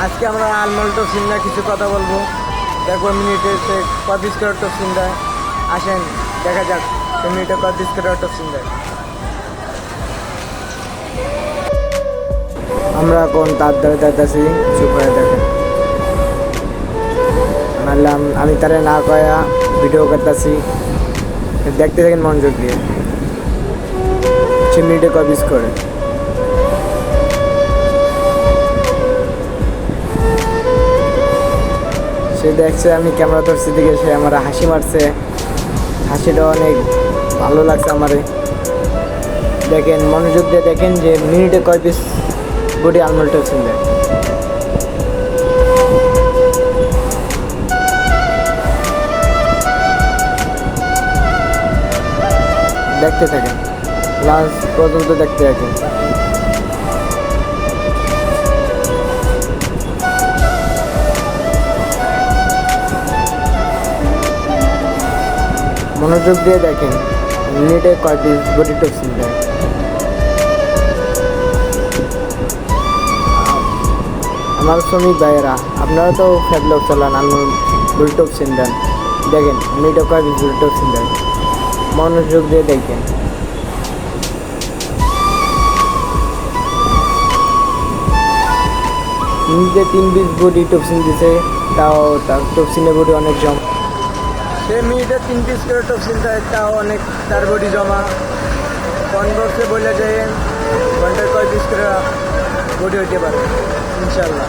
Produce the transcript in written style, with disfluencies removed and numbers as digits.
আজকে আমরা আলমল টপসিন না কিছু কথা বলবো, দেখবো মিনিটে সে কত পিস করে টপসিন দেয়। আসেন দেখা যাক সে মিনিটে কত পিস করে টপসিন দেয়। আমরা এখন তার ধরে যাইতেছি, চুপ হয়ে দেখেন। মানলাম আমি তারে না কয়া ভিডিও করতেছি, দেখতে থাকেন মনোযোগ দিয়ে সে মিনিটে কত পিস করে। সে দেখছে আমি ক্যামেরা ধরছি দিকে, সে আমার হাসি মারছে, হাসিটা অনেক ভালো লাগছে আমারে। দেখেন মনোযোগ দিয়ে দেখেন যে মিনিটে কয় পিস বডি আলমল টপসিন দেয়। দেখতে থাকেন, লাস্ট পর্যন্ত দেখতে থাকেন। মনোযোগ দিয়ে দেখেন মিনিটে কয় পিস বডি টপসিন দেয়। আমার শ্রমিক ভাইয়েরা, আপনারা তো ফ্যাবলগ চালান, আলমল বডি টপসিন দেন, দেখেন মিনিটে কয় পিস বডি টপসিন দেয়। মনোযোগ দিয়ে দেখেন। নিজে 3 পিস বডি টপসিন দিছে, তাও তার টপসিনের বডি অনেক জমা। সে মিনিটে 3 পিস করে টপসিন দেয়, তাও অনেক তার বডি জমা। কনবক্সে বলে যায় ঘন্টায় কয় পিস করে বডি হইতে পারে ইনশাল্লাহ।